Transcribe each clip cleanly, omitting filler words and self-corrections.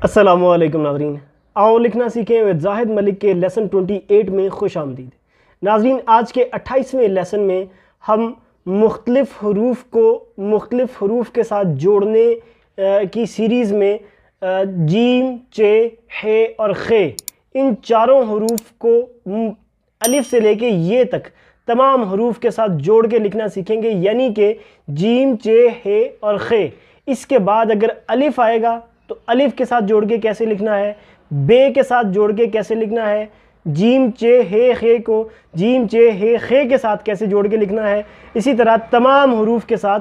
अस्सलामुअलैकुम नाज़रीन, आओ लिखना सीखें विद जाहिद मलिक के लेसन 28 में खुश आमदीद। नाज़रीन, आज के 28वें लेसन में हम मुख्तलिफ़ हरूफ को मुख्तलिफ़ हरूफ के साथ जोड़ने की सीरीज़ में जीम, चे, हे और खे, इन चारों हरूफ को अलिफ से लेके ये तक तमाम हरूफ के साथ जोड़ के लिखना सीखेंगे। यानी कि जीम, चे, हे और खे। इसके बाद अगर अलिफ आएगा तो अलिफ के साथ जोड़ के कैसे लिखना है, बे के साथ जोड़ के कैसे लिखना है, जीम, चे, हे, खे को जीम, चे, हे, खे के साथ कैसे जोड़ के लिखना है। इसी तरह तमाम हरूफ के साथ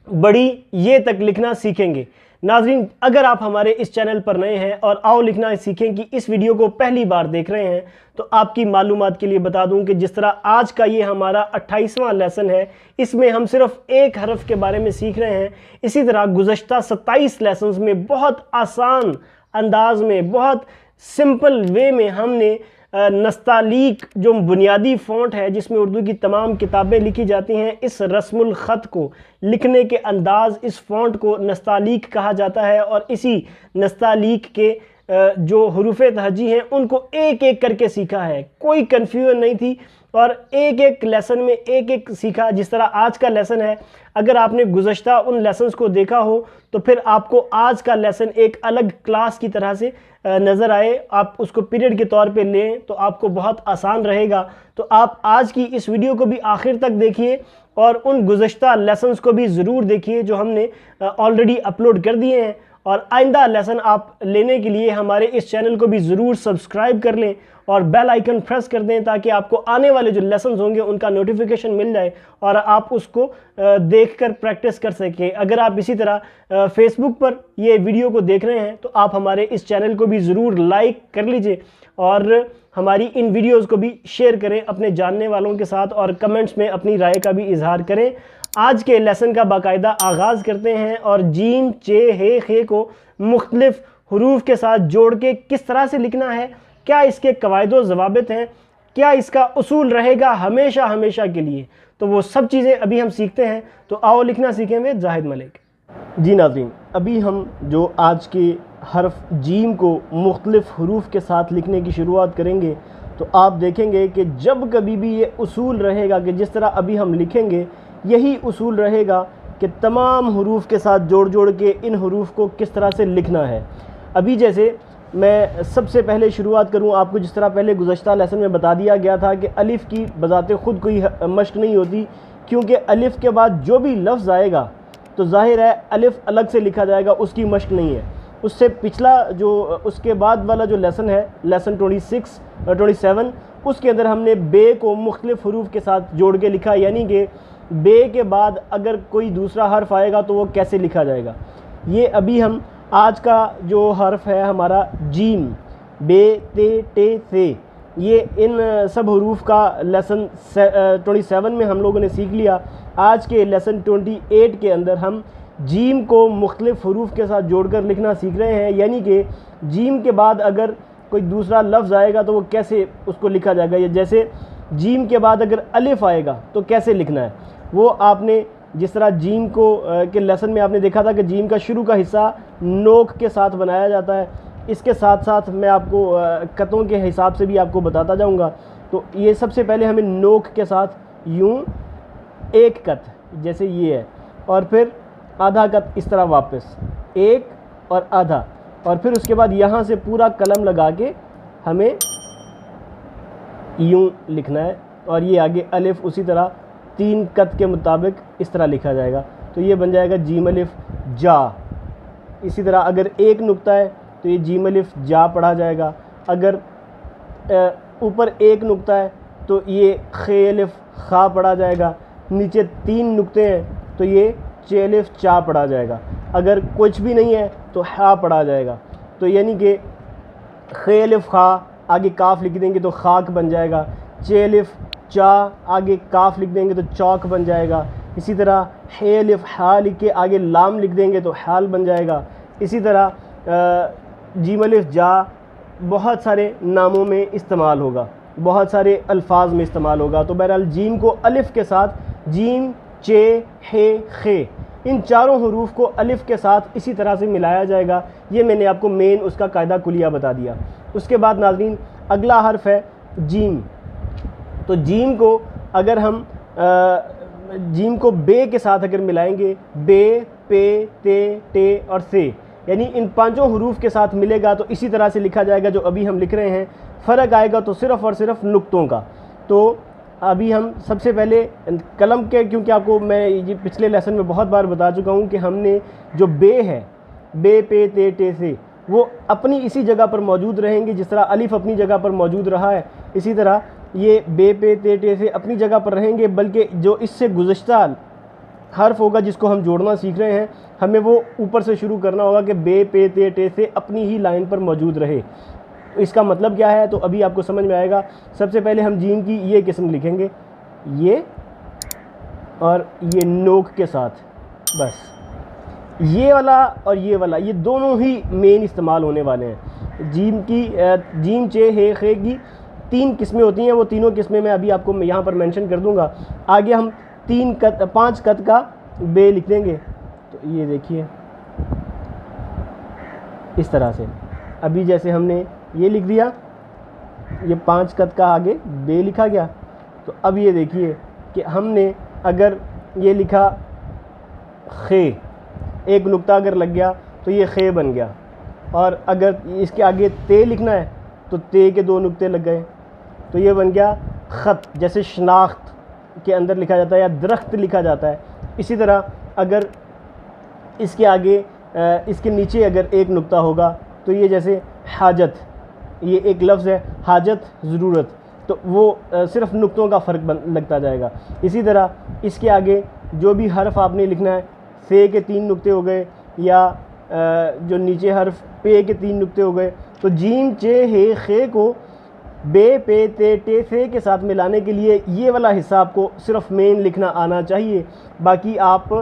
बड़ी ये तक लिखना सीखेंगे। नाज़रीन, अगर आप हमारे इस चैनल पर नए हैं और आओ लिखना सीखें कि इस वीडियो को पहली बार देख रहे हैं, तो आपकी मालूमात के लिए बता दूं कि जिस तरह आज का ये हमारा 28वां लेसन है, इसमें हम सिर्फ एक हरफ के बारे में सीख रहे हैं। इसी तरह गुज़श्ता 27 लेसन्स में बहुत आसान अंदाज में, बहुत सिंपल वे में हमने नस्तालीक जो बुनियादी फ़ॉन्ट है जिसमें उर्दू की तमाम किताबें लिखी जाती हैं, इस रस्मुल ख़त को लिखने के अंदाज़, इस फ़ॉन्ट को नस्तालीक कहा जाता है। और इसी नस्तालीक के जो हरूफ तहजी हैं उनको एक एक करके सीखा है। कोई कन्फ्यूजन नहीं थी और एक एक लेसन में एक एक सीखा। जिस तरह आज का लेसन है, अगर आपने गुज़श्ता उन लेसन्स को देखा हो तो फिर आपको आज का लेसन एक अलग क्लास की तरह से नज़र आए, आप उसको पीरियड के तौर पे लें तो आपको बहुत आसान रहेगा। तो आप आज की इस वीडियो को भी आखिर तक देखिए और उन गुज़श्ता लेसन्स को भी ज़रूर देखिए जो हमने ऑलरेडी अपलोड कर दिए हैं। और आइंदा लेसन आप लेने के लिए हमारे इस चैनल को भी ज़रूर सब्सक्राइब कर लें और बेल आइकन प्रेस कर दें ताकि आपको आने वाले जो लेसन्स होंगे उनका नोटिफिकेशन मिल जाए और आप उसको देखकर प्रैक्टिस कर सकें। अगर आप इसी तरह फेसबुक पर ये वीडियो को देख रहे हैं तो आप हमारे इस चैनल को भी ज़रूर लाइक कर लीजिए और हमारी इन वीडियोस को भी शेयर करें अपने जानने वालों के साथ और कमेंट्स में अपनी राय का भी इजहार करें। आज के लेसन का बाकायदा आगाज़ करते हैं और जीम, चे, हे, खे को मुख्तलिफ हरूफ के साथ जोड़ के किस तरह से लिखना है, क्या इसके कवायदो ज़वाबित हैं, क्या इसका उसूल रहेगा हमेशा हमेशा के लिए, तो वो सब चीज़ें अभी हम सीखते हैं। तो आओ लिखना सीखें विद जाहिद मलिक। जी नाज़रीन, अभी हम जो आज के हर्फ जीम को मुख्तलिफ हरूफ के साथ लिखने की शुरुआत करेंगे तो आप देखेंगे कि जब कभी भी ये उसूल रहेगा कि जिस तरह अभी हम लिखेंगे यही उसूल रहेगा कि तमाम हरूफ के साथ जोड़ जोड़ के इन हरूफ को किस तरह से लिखना है। अभी जैसे मैं सबसे पहले शुरुआत करूं, आपको जिस तरह पहले गुज़श्ता लेसन में बता दिया गया था कि अलिफ़ की बज़ाते ख़ुद कोई मश्क नहीं होती, क्योंकि अलिफ़ के बाद जो भी लफ्ज़ आएगा तो ज़ाहिर है अलिफ़ अलग से लिखा जाएगा, उसकी मश्क नहीं है। उससे पिछला जो उसके बाद वाला जो लेसन है, लेसन 27, उसके अंदर हमने बे को मुख्तलिफ हरूफ के साथ जोड़ के लिखा। यानी कि बे के बाद अगर कोई दूसरा हर्फ आएगा तो वो कैसे लिखा जाएगा। ये अभी हम आज का जो हर्फ है हमारा जीम, बे, ते, टे, से, ये इन सब हरूफ का लेसन 27 में हम लोगों ने सीख लिया। आज के लेसन 28 के अंदर हम जीम को मुख्तलिफ हरूफ के साथ जोड़कर लिखना सीख रहे हैं। यानी कि जीम के बाद अगर कोई दूसरा लफ्ज़ आएगा तो वो कैसे उसको लिखा जाएगा, या जैसे जीम के बाद अगर अलिफ़ आएगा तो कैसे लिखना है। वो आपने जिस तरह जीम को के लेसन में आपने देखा था कि जीम का शुरू का हिस्सा नोक के साथ बनाया जाता है। इसके साथ साथ मैं आपको कतों के हिसाब से भी आपको बताता जाऊंगा। तो ये सबसे पहले हमें नोक के साथ यूं एक कत जैसे ये है, और फिर आधा कत इस तरह वापस एक और आधा, और फिर उसके बाद यहाँ से पूरा कलम लगा के हमें यूं लिखना है। और ये आगे अलिफ़ उसी तरह 3 कत के मुताबिक इस तरह लिखा जाएगा। तो ये बन जाएगा जीम अलिफ़ जा। इसी तरह अगर एक नुक्ता है तो ये जीम अलिफ़ जा पढ़ा जाएगा। अगर ऊपर एक नुक्ता है तो ये खे अलिफ़ खा पढ़ा जाएगा। नीचे 3 नुक्ते हैं तो ये चे अलिफ़ चा पढ़ा जाएगा। अगर कुछ भी नहीं है तो हा पढ़ा जाएगा। तो यानी कि खे अलिफ़ खा आगे काफ लिख देंगे तो खाक बन जाएगा। चे अलिफ़ चा आगे काफ लिख देंगे तो चौक बन जाएगा। इसी तरह हे अलिफ़ हा लिख के आगे लाम लिख देंगे तो हाल बन जाएगा। इसी तरह जीम अलिफ़ जा बहुत सारे नामों में इस्तेमाल होगा, बहुत सारे अल्फाज में इस्तेमाल होगा। तो बहरहाल जीम को अलिफ़ के साथ जीम, चे, हे, खे, इन चारों हरूफ को अलिफ के साथ इसी तरह से मिलाया जाएगा। ये मैंने आपको मेन उसका कायदा कुलिया बता दिया। उसके बाद नाज़रीन अगला हर्फ है जीम। तो जीम को अगर हम जीम को बे के साथ अगर मिलाएंगे, बे, पे, ते, टे और से, यानी इन पांचों हरूफ के साथ मिलेगा तो इसी तरह से लिखा जाएगा जो अभी हम लिख रहे हैं। फ़र्क आएगा तो सिर्फ़ और सिर्फ नुक्तों का। तो अभी हम सबसे पहले कलम के, क्योंकि आपको मैं ये पिछले लेसन में बहुत बार बता चुका हूँ कि हमने जो बे है, बे, पे, ते, टे, से, वो अपनी इसी जगह पर मौजूद रहेंगे। जिस तरह अलिफ अपनी जगह पर मौजूद रहा है, इसी तरह ये बे, पे, ते, टे, से अपनी जगह पर रहेंगे, बल्कि जो इससे गुज़श्ता हर्फ होगा जिसको हम जोड़ना सीख रहे हैं, हमें वो ऊपर से शुरू करना होगा कि बे, पे, ते, टे से अपनी ही लाइन पर मौजूद रहे। इसका मतलब क्या है तो अभी आपको समझ में आएगा। सबसे पहले हम जीम की ये किस्म लिखेंगे, ये और ये नोक के साथ, बस ये वाला और ये वाला, ये दोनों ही मेन इस्तेमाल होने वाले हैं। जीम की जीम, चे, हे, खे की 3 किस्में होती हैं। वो तीनों किस्में मैं अभी आपको यहाँ पर मेंशन कर दूँगा। आगे हम 5 कत का बे लिख देंगे। तो ये देखिए इस तरह से, अभी जैसे हमने ये लिख दिया, ये 5 कत का आगे बे लिखा गया। तो अब ये देखिए कि हमने अगर ये लिखा खे, एक नुक्ता अगर लग गया तो ये खे बन गया, और अगर इसके आगे ते लिखना है तो ते के 2 नुक्ते लग गए, तो ये बन गया ख़त। जैसे शनाख्त के अंदर लिखा जाता है या दरख्त लिखा जाता है, इसी तरह अगर इसके आगे इसके नीचे अगर एक नुक्ता होगा तो ये जैसे हाजत, ये एक लफ्ज़ है हाजत, ज़रूरत, तो वो सिर्फ़ नुक्तों का फ़र्क लगता जाएगा। इसी तरह इसके आगे जो भी हर्फ आपने लिखना है, से के 3 नुक्ते हो गए, या जो नीचे हर्फ पे के 3 नुक्ते हो गए। तो जीम, चे, हे, खे को बे, पे, ते, टे, से के साथ मिलाने के लिए ये वाला हिस्सा आपको सिर्फ मेन लिखना आना चाहिए। बाकी आप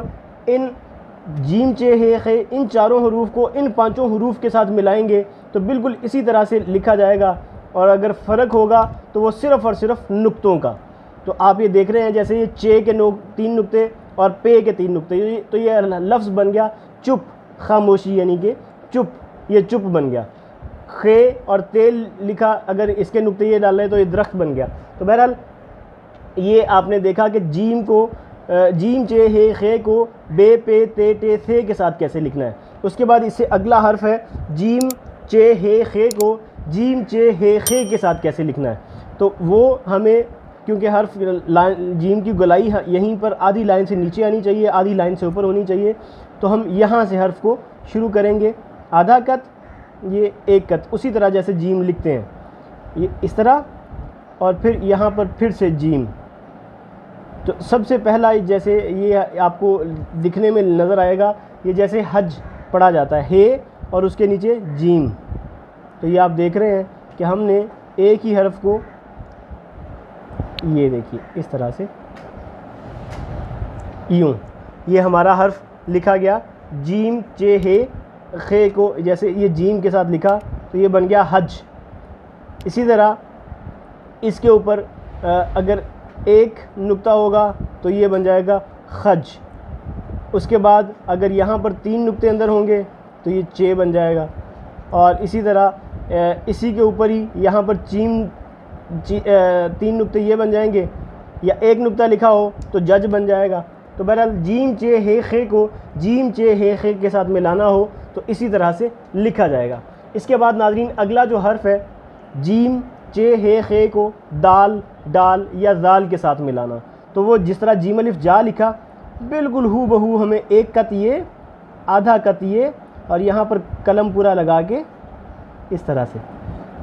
इन जीम, चे, हे, खे, इन चारों हरूफ को इन 5 हरूफ के साथ मिलाएंगे तो बिल्कुल इसी तरह से लिखा जाएगा। और अगर फ़र्क होगा तो वो सिर्फ़ और सिर्फ नुक्तों का। तो आप ये देख रहे हैं जैसे ये चे के 3 नुक्ते और पे के 3 नुक्ते, तो ये लफ्ज़ बन गया चुप, खामोशी, यानी कि चुप, ये चुप बन गया। खे और तेल लिखा, अगर इसके नुक्ते ये डाल रहे तो ये दरख्त बन गया। तो बहरहाल ये आपने देखा कि जीम को जीम, चे, हे, खे को बे, पे, ते, टे, से के साथ कैसे लिखना है। उसके बाद इससे अगला हर्फ है जीम, चे, हे, खे को जीम, चे, हे, खे के साथ कैसे लिखना है। तो वो हमें, क्योंकि हर्फ जीम की गोलाई यहीं पर आधी लाइन से नीचे आनी चाहिए, आधी लाइन से ऊपर होनी चाहिए, तो हम यहाँ से हर्फ को शुरू करेंगे, आधा कत, ये 1 कत, उसी तरह जैसे जीम लिखते हैं, ये इस तरह, और फिर यहाँ पर फिर से जीम। तो सबसे पहला जैसे ये आपको दिखने में नज़र आएगा, ये जैसे हज पढ़ा जाता है, हे और उसके नीचे जीम। तो ये आप देख रहे हैं कि हमने एक ही हर्फ को, ये देखिए इस तरह से, यूँ ये हमारा हर्फ लिखा गया। जीम, चे, हे, खे को जैसे ये जीम के साथ लिखा तो ये बन गया हज। इसी तरह इसके ऊपर अगर एक नुक्ता होगा तो ये बन जाएगा खज। उसके बाद अगर यहाँ पर 3 नुक्ते अंदर होंगे तो ये चे बन जाएगा। और इसी तरह इसी के ऊपर ही यहाँ पर 3 नुक्ते ये बन जाएंगे, या एक नुक्ता लिखा हो तो जज बन जाएगा। तो बहरहाल जीम, चे, हे, खे को जीम, चे, हे, खे के साथ मिलाना हो तो इसी तरह से लिखा जाएगा। इसके बाद नाज़रीन अगला जो हर्फ है जीम, चे, हे, खे को दाल, डाल या जाल के साथ मिलाना, तो वो जिस तरह जीम अलिफ जा लिखा बिल्कुल हू बहू हमें 1 कत ये, आधा कत ये, और यहाँ पर कलम पूरा लगा के इस तरह से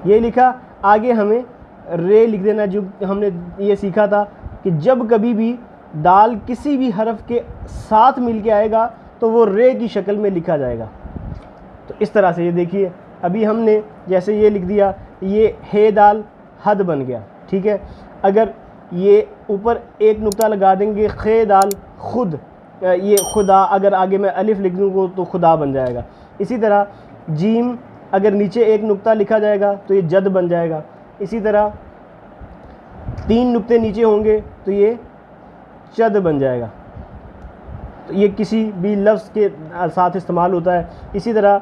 ये लिखा। आगे हमें रे लिख देना, जो हमने ये सीखा था कि जब कभी भी दाल किसी भी हरफ के साथ मिल के आएगा तो वो रे की शक्ल में लिखा जाएगा। तो इस तरह से ये देखिए, अभी हमने जैसे ये लिख दिया, ये हे दाल हद बन गया, ठीक है। अगर ये ऊपर एक नुक्ता लगा देंगे, खे दाल खुद, ये खुदा, अगर आगे मैं अलिफ लिख दूँगा तो खुदा बन जाएगा। इसी तरह जीम अगर नीचे एक नुक्ता लिखा जाएगा तो ये जद बन जाएगा। इसी तरह 3 नुक्ते नीचे होंगे तो ये चद बन जाएगा। तो ये किसी भी लफ्ज़ के साथ इस्तेमाल होता है। इसी तरह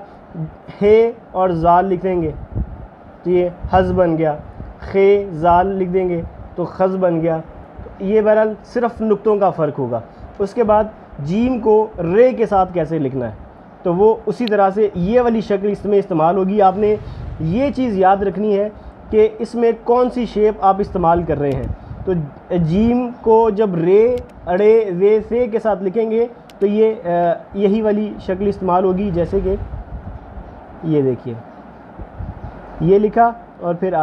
हे और ज़ाल लिख देंगे तो ये हज़ बन गया, खे ज़ाल लिख देंगे तो खज़ बन गया। तो ये बहरहाल सिर्फ नुक्तों का फ़र्क होगा। उसके बाद जीम को रे के साथ कैसे लिखना है, तो वो उसी तरह से ये वाली शक्ल इसमें इस्तेमाल होगी। आपने ये चीज़ याद रखनी है कि इसमें कौन सी शेप आप इस्तेमाल कर रहे हैं। तो जीम को जब रे अड़े वे से के साथ लिखेंगे तो ये यही वाली शक्ल इस्तेमाल होगी, जैसे कि ये देखिए, ये लिखा और फिर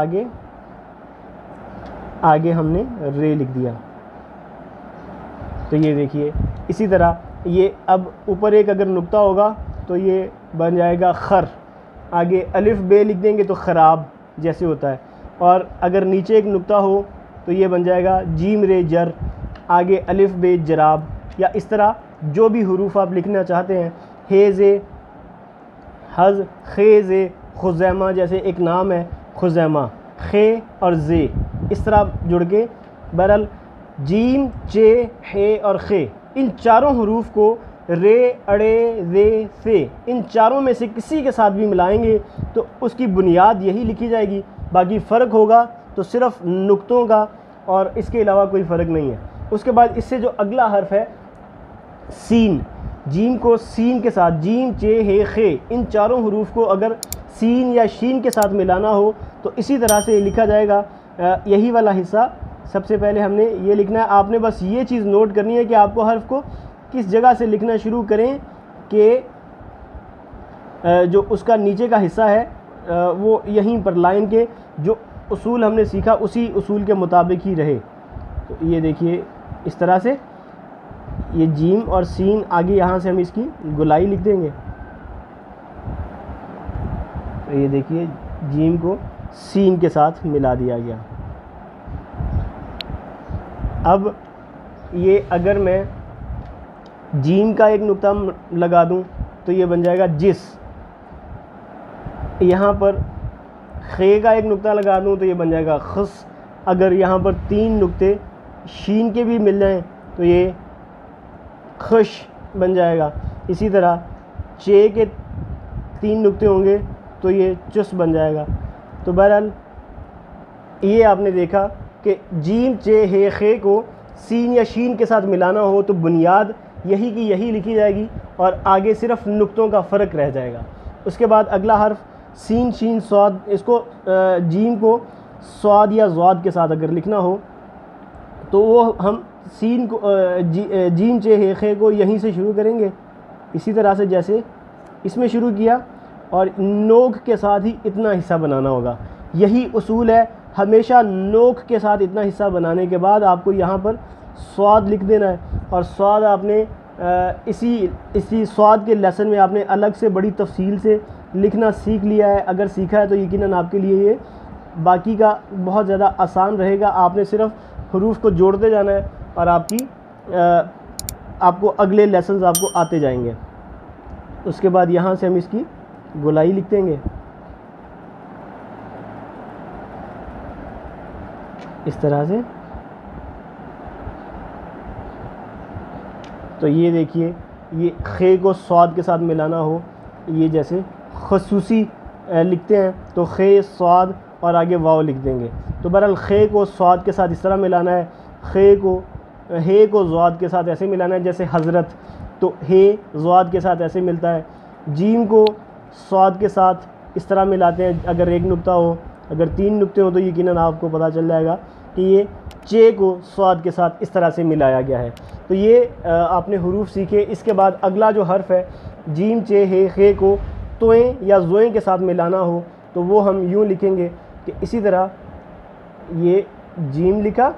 आगे हमने रे लिख दिया। तो ये देखिए, इसी तरह ये अब ऊपर एक अगर नुक्ता होगा तो ये बन जाएगा खर, आगे अलिफ बे लिख देंगे तो ख़राब जैसे होता है, और अगर नीचे एक नुक्ता हो तो ये बन जाएगा जीम रे जर, आगे अलिफ बे जराब। या इस तरह जो भी हुरूफ आप लिखना चाहते हैं, हेज़े हज़, खे खुज़ैमा, जैसे एक नाम है खुज़ैमा, खे और जे इस तरह जुड़ के बहरहाल जीम चे हे और खे, इन चारों हुरूफ को रे अड़े रे से, इन चारों में से किसी के साथ भी मिलाएंगे तो उसकी बुनियाद यही लिखी जाएगी। बाकी फ़र्क होगा तो सिर्फ नुक्तों का, और इसके अलावा कोई फ़र्क नहीं है। उसके बाद इससे जो अगला हर्फ है सीन, जीम को सीन के साथ, जीम चे हे खे, इन चारों हुरूफ को अगर सीन या शीन के साथ मिलाना हो तो इसी तरह से लिखा जाएगा। यही वाला हिस्सा सबसे पहले हमने ये लिखना है। आपने बस ये चीज़ नोट करनी है कि आपको हर्फ को किस जगह से लिखना शुरू करें कि जो उसका नीचे का हिस्सा है वो यहीं पर लाइन के जो उसूल हमने सीखा उसी उसूल के मुताबिक ही रहे। तो ये देखिए, इस तरह से ये जीम और सीन, आगे यहाँ से हम इसकी गुलाई लिख देंगे। तो ये देखिए, जीम को सीन के साथ मिला दिया गया। अब ये अगर मैं जीम का एक नुक्ता लगा दूं तो ये बन जाएगा जिस, यहाँ पर खे का एक नुक्ता लगा दूं तो ये बन जाएगा खस। अगर यहाँ पर 3 नुक्ते शीन के भी मिल जाएं तो ये खुश बन जाएगा। इसी तरह चे के 3 नुक्ते होंगे तो ये चुस बन जाएगा। तो बहरहाल ये आपने देखा कि जीम चे हे खे को सीन या शीन के साथ मिलाना हो तो बुनियाद यही की यही लिखी जाएगी और आगे सिर्फ नुक्तों का फ़र्क रह जाएगा। उसके बाद अगला हर्फ सीन शीन स्वाद, इसको जीम को स्वाद या ज़्वाद के साथ अगर लिखना हो तो वो हम सीन को जीम चे हे खे को यहीं से शुरू करेंगे, इसी तरह से जैसे इसमें शुरू किया, और नोक के साथ ही इतना हिस्सा बनाना होगा। यही उसूल है, हमेशा नोक के साथ इतना हिस्सा बनाने के बाद आपको यहाँ पर स्वाद लिख देना है। और स्वाद आपने इसी स्वाद के लेसन में आपने अलग से बड़ी तफसील से लिखना सीख लिया है। अगर सीखा है तो यकीनन आपके लिए ये बाकी का बहुत ज़्यादा आसान रहेगा। आपने सिर्फ हुरूफ को जोड़ते जाना है और आपको अगले लेसन्स आपको आते जाएंगे। उसके बाद यहाँ से हम इसकी गोलाई लिख देंगे इस तरह से। तो ये देखिए, ये खे को स्वाद के साथ मिलाना हो, ये जैसे खसूसी लिखते हैं तो खे स्वाद और आगे वाव लिख देंगे। तो बहरहाल खे को स्वाद के साथ इस तरह मिलाना है, खे को हे को ज़्वाद के साथ ऐसे मिलाना है जैसे हज़रत, तो हे ज़्वाद के साथ ऐसे मिलता है। जीम को स्वाद के साथ इस तरह मिलाते हैं अगर एक नुक्ता हो, अगर 3 नुक्ते हो तो यकीनन आपको पता चल जाएगा कि ये चे को स्वाद के साथ इस तरह से मिलाया गया है। तो ये आपने हुरूफ सीखे। इसके बाद अगला जो हर्फ है जीम चे हे खे को तोएं या ज़ोएं के साथ मिलाना हो तो वो हम यूँ लिखेंगे कि इसी तरह ये जीम लिखा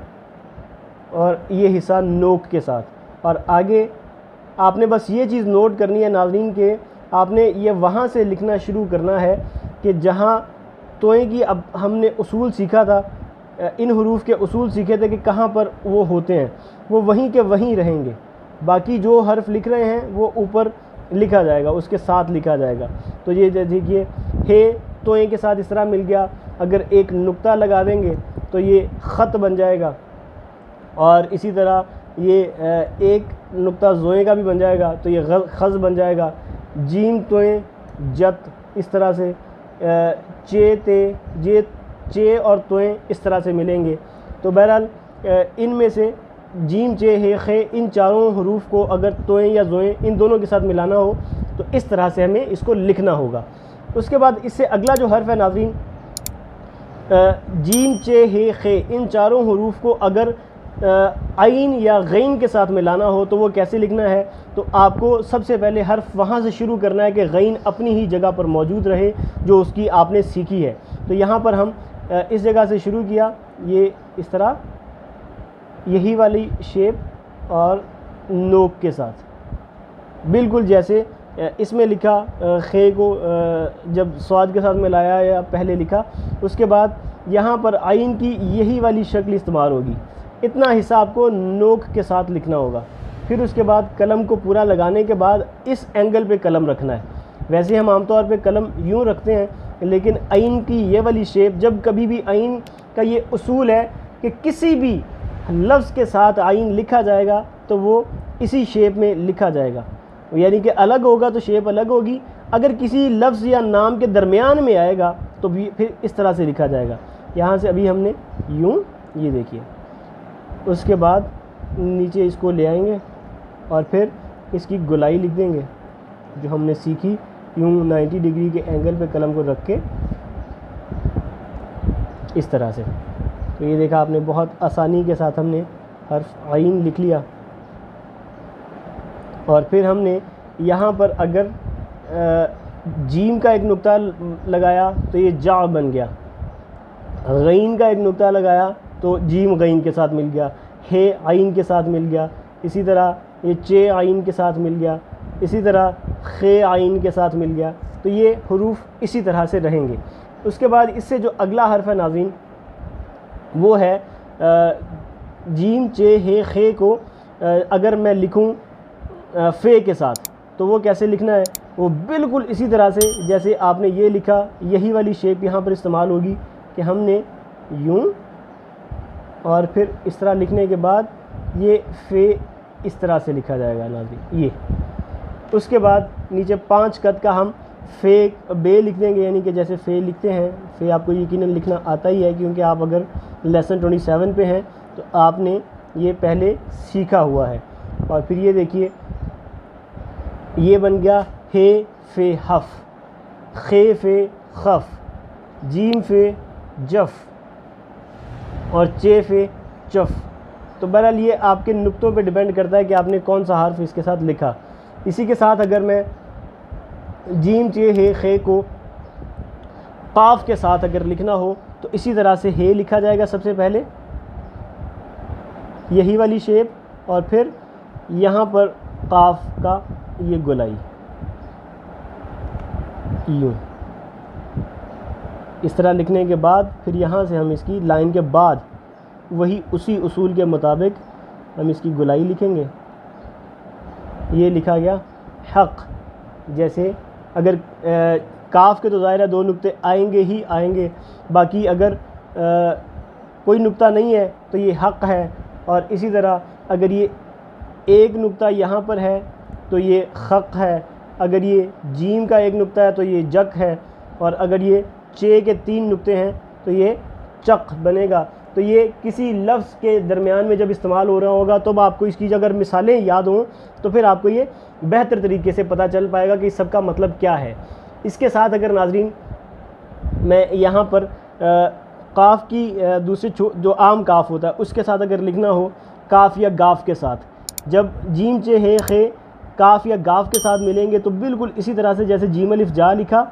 और ये हिस्सा नोक के साथ, और आगे आपने बस ये चीज़ नोट करनी है नाज़रीन के आपने ये वहाँ से लिखना शुरू करना है कि जहाँ तोएं की अब हमने उसूल सीखा था, इन हुरूफ के उसूल सीखे थे कि कहाँ पर वो होते हैं, वो वहीं के वहीं रहेंगे। बाकी जो हर्फ लिख रहे हैं वो ऊपर लिखा जाएगा, उसके साथ लिखा जाएगा। तो ये देखिए, हे तोएं के साथ इस तरह मिल गया। अगर एक नुक्ता लगा देंगे तो ये ख़त बन जाएगा, और इसी तरह ये एक नुक्ता जोए का भी बन जाएगा तो ये खज़ बन जाएगा। जीम तोए जत इस तरह से, चे ते जे चे और तोए इस तरह से मिलेंगे। तो बहरहाल इनमें से जीम चे हे खे इन चारों हरूफ को अगर तोए या जोए इन दोनों के साथ मिलाना हो तो इस तरह से हमें इसको लिखना होगा। उसके बाद इससे अगला जो हर्फ है नाज़रीन, जीम चे हे खे इन चारों हरूफ को अगर आइन या गैन के साथ मिलाना हो तो वो कैसे लिखना है। तो आपको सबसे पहले हर्फ वहाँ से शुरू करना है कि गैन अपनी ही जगह पर मौजूद रहे जो उसकी आपने सीखी है। तो यहाँ पर हम इस जगह से शुरू किया, ये इस तरह यही वाली शेप और नोक के साथ, बिल्कुल जैसे इसमें लिखा खे को जब स्वाद के साथ मिलाया या पहले लिखा, उसके बाद यहाँ पर आइन की यही वाली शक्ल इस्तेमाल होगी। इतना हिस्सा आपको नोक के साथ लिखना होगा। फिर उसके बाद कलम को पूरा लगाने के बाद इस एंगल पे कलम रखना है। वैसे हम आमतौर पे कलम यूँ रखते हैं, लेकिन आइन की ये वाली शेप, जब कभी भी आइन का ये उसूल है कि किसी भी लफ्ज़ के साथ आइन लिखा जाएगा तो वो इसी शेप में लिखा जाएगा, यानी कि अलग होगा तो शेप अलग होगी। अगर किसी लफ्ज़ या नाम के दरमियान में आएगा तो भी फिर इस तरह से लिखा जाएगा। यहाँ से अभी हमने यूँ, ये देखिए, उसके बाद नीचे इसको ले आएंगे और फिर इसकी गोलाई लिख देंगे जो हमने सीखी, यूँ 90 डिग्री के एंगल पे कलम को रख के इस तरह से। तो ये देखा आपने, बहुत आसानी के साथ हमने हर्फ आइन लिख लिया। और फिर हमने यहाँ पर अगर जीम का एक नुक्ता लगाया तो ये जा बन गया, गैन का एक नुक्ता लगाया तो जीम गैन के साथ मिल गया, हे आइन के साथ मिल गया, इसी तरह ये चे आइन के साथ मिल गया, इसी तरह खे आइन के साथ मिल गया। तो ये हरूफ इसी तरह से रहेंगे। उसके बाद इससे जो अगला हर्फ है नाज़रीन, वो है जीम चे हे खे को अगर मैं लिखूं फ़े के साथ तो वो कैसे लिखना है। वो बिल्कुल इसी तरह से जैसे आपने ये लिखा, यही वाली शेप यहाँ पर इस्तेमाल होगी कि हमने यूँ और फिर इस तरह लिखने के बाद ये फ़े इस तरह से लिखा जाएगा नाज़रीन ये। उसके बाद नीचे 5 कद का हम फ़े बे लिख देंगे, यानी कि जैसे फ़े लिखते हैं। फ़े आपको यकीनन लिखना आता ही है क्योंकि आप अगर लेसन 27 पे हैं तो आपने ये पहले सीखा हुआ है। और फिर ये देखिए, ये बन गया हे फ़े हफ़, खे फ़े खफ़, जीम फ़े जफ़ और चे फ़े चफ़। तो बहरहाल ये आपके नुक्तों पे डिपेंड करता है कि आपने कौन सा हर्फ इसके साथ लिखा। इसी के साथ अगर मैं जीम चे हे खे को काफ के साथ अगर लिखना हो तो इसी तरह से हे लिखा जाएगा सबसे पहले, यही वाली शेप, और फिर यहाँ पर काफ का ये गोलाई यूँ इस तरह लिखने के बाद फिर यहाँ से हम इसकी लाइन के बाद वही उसी उसूल के मुताबिक हम इसकी गोलाई लिखेंगे। ये लिखा गया हक़। जैसे अगर काफ के तो ज़ाहिर है 2 नुक्ते आएंगे ही आएंगे, बाकी अगर कोई नुक्ता नहीं है तो ये हक़ है। और इसी तरह अगर ये एक नुक्ता यहाँ पर है तो ये खक़ है, अगर ये जीम का एक नुक्ता है तो ये जक है, और अगर ये चे के 3 नुक्ते हैं तो ये चक बनेगा। तो ये किसी लफ्ज़ के दरमियान में जब इस्तेमाल हो रहा होगा तो आपको इसकी अगर मिसालें याद हों तो फिर आपको ये बेहतर तरीके से पता चल पाएगा कि इस सब का मतलब क्या है। इसके साथ अगर नाज़रीन मैं यहाँ पर काफ की दूसरी जो आम काफ होता है उसके साथ अगर लिखना हो काफ या गाफ के साथ, जब जीम चे हे खे काफ या गाफ के साथ मिलेंगे तो बिल्कुल इसी तरह से जैसे जीम अलिफ जा लिखा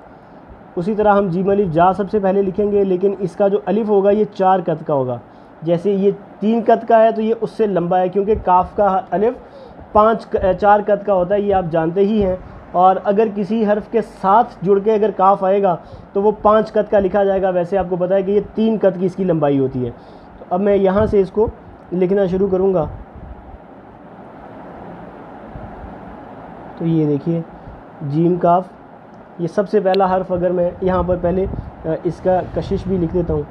उसी तरह हम जीम अलिफ जा सबसे पहले लिखेंगे, लेकिन इसका जो अलिफ होगा ये 4 कद का होगा। जैसे ये 3 कद का है तो ये उससे लंबा है क्योंकि काफ का अलिफ 4 कद का होता है, ये आप जानते ही हैं। और अगर किसी हर्फ के साथ जुड़ के अगर काफ आएगा तो वो 5 कद का लिखा जाएगा। वैसे आपको पता है कि ये 3 कद की इसकी लंबाई होती है। तो अब मैं यहाँ से इसको लिखना शुरू करूँगा। तो ये देखिए जीम काफ, ये सबसे पहला हर्फ। अगर मैं यहाँ पर पहले इसका कशिश भी लिख देता हूँ,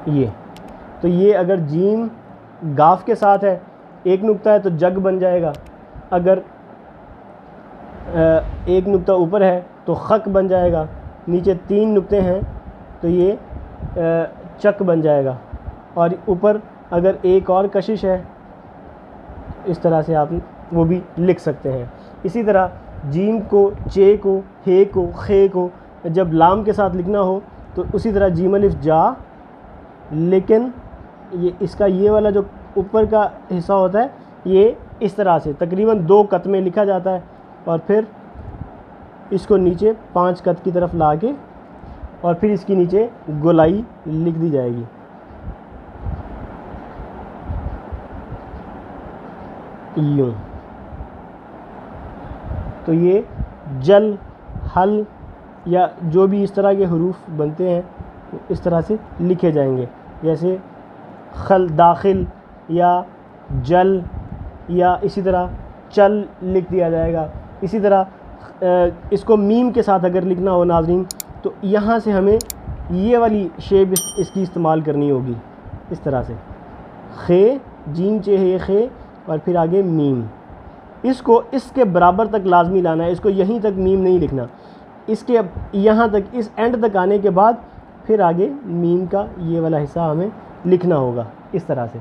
ये तो ये अगर जीम गाफ के साथ है, एक नुक्ता है तो जग बन जाएगा। अगर एक नुक्ता ऊपर है तो खक बन जाएगा। नीचे 3 नुक्ते हैं तो ये चक बन जाएगा। और ऊपर अगर एक और कशिश है, इस तरह से आप वो भी लिख सकते हैं। इसी तरह जीम को, चे को, हे को, खे को जब लाम के साथ लिखना हो तो उसी तरह जीम अलिफ जा, लेकिन ये इसका ये वाला जो ऊपर का हिस्सा होता है ये इस तरह से तकरीबन 2 कत में लिखा जाता है और फिर इसको नीचे 5 कत की तरफ ला के और फिर इसकी नीचे गोलाई लिख दी जाएगी। यूँ। तो ये जल, हल या जो भी इस तरह के हरूफ बनते हैं इस तरह से लिखे जाएंगे। जैसे खल, दाखिल या जल, या इसी तरह चल लिख दिया जाएगा। इसी तरह इसको मीम के साथ अगर लिखना हो नाज़रीन तो यहाँ से हमें ये वाली शेप इसकी इस्तेमाल करनी होगी, इस तरह से खे, जीम चे हे खे और फिर आगे मीम। इसको इसके बराबर तक लाजमी लाना है, इसको यहीं तक मीम नहीं लिखना, इसके यहाँ तक, इस एंड तक आने के बाद फिर आगे मीम का ये वाला हिस्सा हमें लिखना होगा इस तरह से।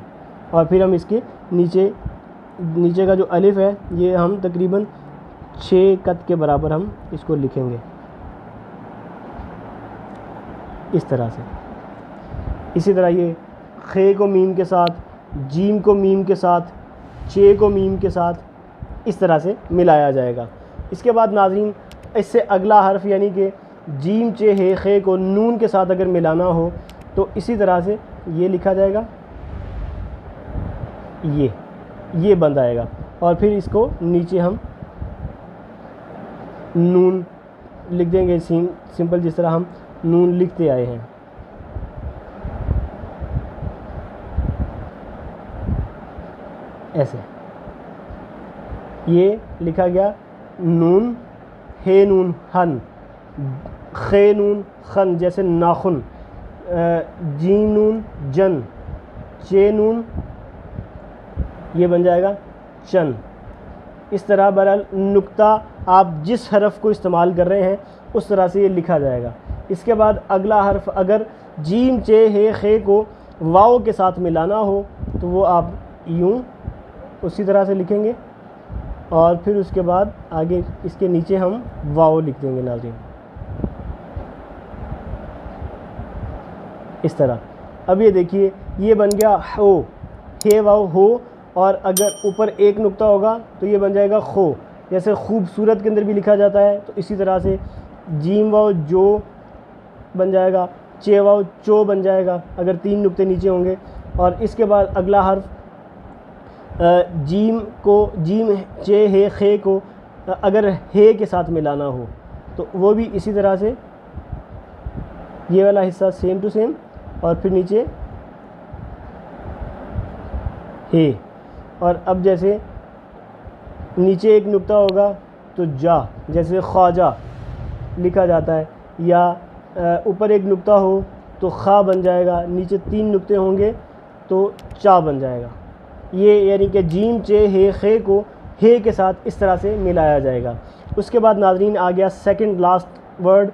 और फिर हम इसके नीचे का जो अलिफ है ये हम तकरीबन 6 कत के बराबर हम इसको लिखेंगे इस तरह से। इसी तरह ये खे को मीम के साथ, जीम को मीम के साथ, चे को मीम के साथ इस तरह से मिलाया जाएगा। इसके बाद नाज़रीन इससे अगला हर्फ यानी कि जीम चे हे खे को नून के साथ अगर मिलाना हो तो इसी तरह से ये लिखा जाएगा, ये बंद आएगा और फिर इसको नीचे हम नून लिख देंगे, सिंपल जिस तरह हम नून लिखते आए हैं। ऐसे ये लिखा गया नून, हे नून हन, खे नून खन जैसे नाखुन, जीम नून जन, चे नून ये बन जाएगा चन। इस तरह बहरहाल नुक्ता आप जिस हरफ को इस्तेमाल कर रहे हैं उस तरह से ये लिखा जाएगा। इसके बाद अगला हर्फ अगर जीम चे हे खे को वाव के साथ मिलाना हो तो वो आप यूँ उसी तरह से लिखेंगे और फिर उसके बाद आगे इसके नीचे हम वाव लिख देंगे नाज़रीन इस तरह। अब ये देखिए ये बन गया हो, हे वाव हो, और अगर ऊपर एक नुक्ता होगा तो ये बन जाएगा खो। जैसे खूबसूरत के अंदर भी लिखा जाता है तो इसी तरह से जीम वाव जो बन जाएगा, चे वाव चो बन जाएगा अगर 3 नुक्ते नीचे होंगे। और इसके बाद अगला हर्फ जीम को, जीम चे हे खे को अगर हे के साथ मिलाना हो तो वो भी इसी तरह से ये वाला हिस्सा सेम टू सेम और फिर नीचे हे। और अब जैसे नीचे एक नुक्ता होगा तो जा, जैसे ख्वाजा लिखा जाता है, या ऊपर एक नुक्ता हो तो खा बन जाएगा, नीचे 3 नुक्ते होंगे तो चा बन जाएगा। ये यानी कि जीम चे हे खे को हे के साथ इस तरह से मिलाया जाएगा। उसके बाद नाज़रीन आ गया सेकंड लास्ट वर्ड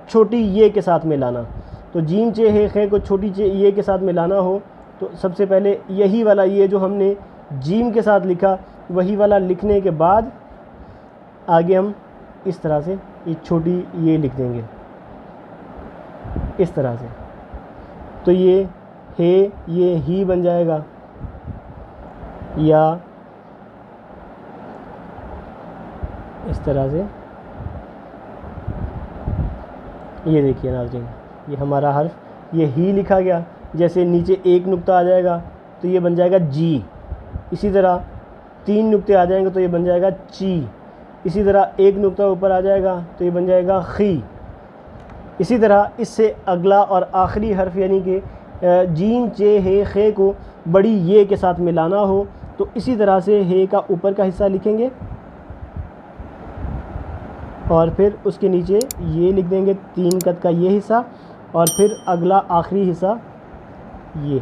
छोटी ये के साथ मिलाना। तो जीम चे हे खे को छोटी चे ये के साथ मिलाना हो तो सबसे पहले यही वाला ये जो हमने जीम के साथ लिखा वही वाला लिखने के बाद आगे हम इस तरह से ये छोटी ये लिख देंगे इस तरह से। तो ये हे ये ही बन जाएगा, या इस तरह से ये देखिए नाज़रीन ये हमारा हर्फ ये ही लिखा गया। जैसे नीचे एक नुक्ता आ जाएगा तो ये बन जाएगा जी, इसी तरह 3 नुक्ते आ जाएंगे तो ये बन जाएगा ची, इसी तरह एक नुक्ता ऊपर आ जाएगा तो ये बन जाएगा खी। इसी तरह इससे अगला और आखिरी हर्फ यानी कि जीम चे हे खे को बड़ी ये के साथ मिलाना हो तो इसी तरह से हे का ऊपर का हिस्सा लिखेंगे और फिर उसके नीचे ये लिख देंगे 3 कत का ये हिस्सा और फिर अगला आखिरी हिस्सा ये।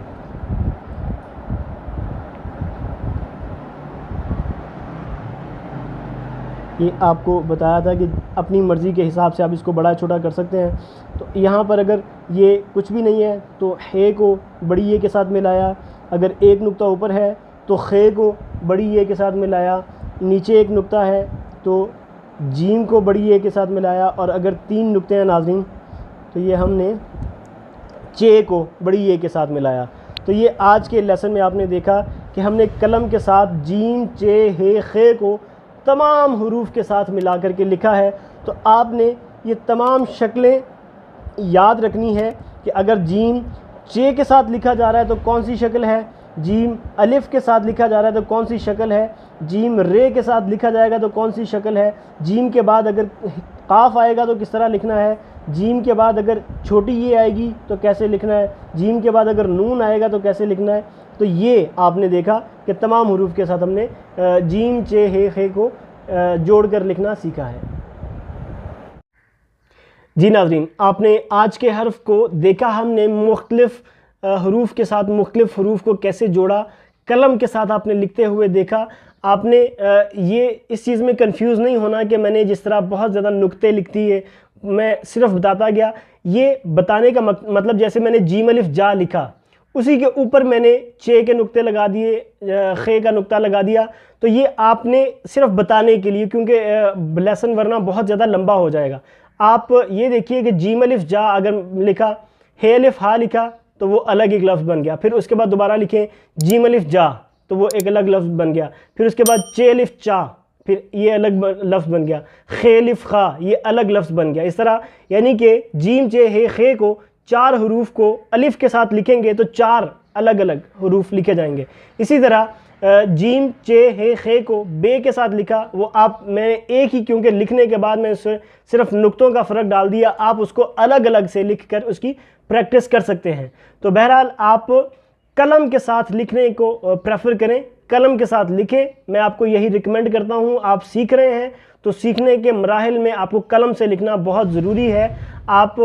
ये आपको बताया था कि अपनी मर्ज़ी के हिसाब से आप इसको बड़ा छोटा कर सकते हैं। तो यहाँ पर अगर ये कुछ भी नहीं है तो हे को बड़ी ये के साथ मिलाया, अगर एक नुक्ता ऊपर है तो खे को बड़ी ये के साथ मिलाया, नीचे एक नुक्ता है तो जीम को बड़ी ये के साथ मिलाया, और अगर 3 नुक्ते हैं नाज़रीन तो ये हमने चे को बड़ी ये के साथ मिलाया। तो ये आज के लेसन में आपने देखा कि हमने कलम के साथ जीम चे हे खे को तमाम हुरूफ के साथ मिला कर के लिखा है। तो आपने ये तमाम शक्लें याद रखनी है कि अगर जीम चे के साथ लिखा जा रहा है तो कौन सी शक्ल है, जीम अलिफ के साथ लिखा जा रहा है तो कौन सी शक्ल है, जीम रे के साथ लिखा जाएगा तो कौन सी शक्ल है, जीम के बाद अगर काफ आएगा तो किस तरह लिखना है, जीम के बाद अगर छोटी ये आएगी तो कैसे लिखना है, जीम के बाद अगर नून आएगा तो कैसे लिखना है। तो ये आपने देखा कि तमाम हुरूफ के साथ हमने जीम चे हे खे को जोड़ कर लिखना सीखा है। जी नाज़रीन, आपने आज के हर्फ को देखा, हमने मुख्तलिफ हुरूफ के साथ मुख्तलिफ हुरूफ को कैसे जोड़ा, कलम के साथ आपने लिखते हुए देखा। आपने ये इस चीज़ में कंफ्यूज नहीं होना कि मैंने जिस तरह बहुत ज़्यादा नुक्ते लिखती है, मैं सिर्फ बताता गया। ये बताने का मतलब जैसे मैंने जीम अलिफ जा लिखा, उसी के ऊपर मैंने चे के नुक्ते लगा दिए, खे का नुक्ता लगा दिया। तो ये आपने सिर्फ बताने के लिए, क्योंकि लेसन वरना बहुत ज़्यादा लंबा हो जाएगा। आप ये देखिए कि जीम अलिफ जा अगर लिखा, हे अलिफ हा लिखा तो वो अलग एक लफ्ज़ बन गया, फिर उसके बाद दोबारा लिखें जीम अलिफ जा तो वो एक अलग लफ्ज़ बन गया, फिर उसके बाद चे अलिफ चा फिर ये अलग लफ्ज़ बन गया, खे अलिफ खा ये अलग लफ्ज़ बन गया। इस तरह यानी कि जीम चे हे खे को 4 हुरूफ को अलिफ के साथ लिखेंगे तो 4 अलग अलग हुरूफ लिखे जाएंगे। इसी तरह जीम चे हे खे को बे के साथ लिखा, वो आप मैंने एक ही, क्योंकि लिखने के बाद मैं सिर्फ नुक्तों का फ़र्क डाल दिया, आप उसको अलग अलग से लिख कर उसकी प्रैक्टिस कर सकते हैं। तो बहरहाल आप कलम के साथ लिखने को प्रेफर करें, कलम के साथ लिखें। मैं आपको यही रिकमेंड करता हूँ। आप सीख रहे हैं तो सीखने के मराहिल में आपको कलम से लिखना बहुत ज़रूरी है। आप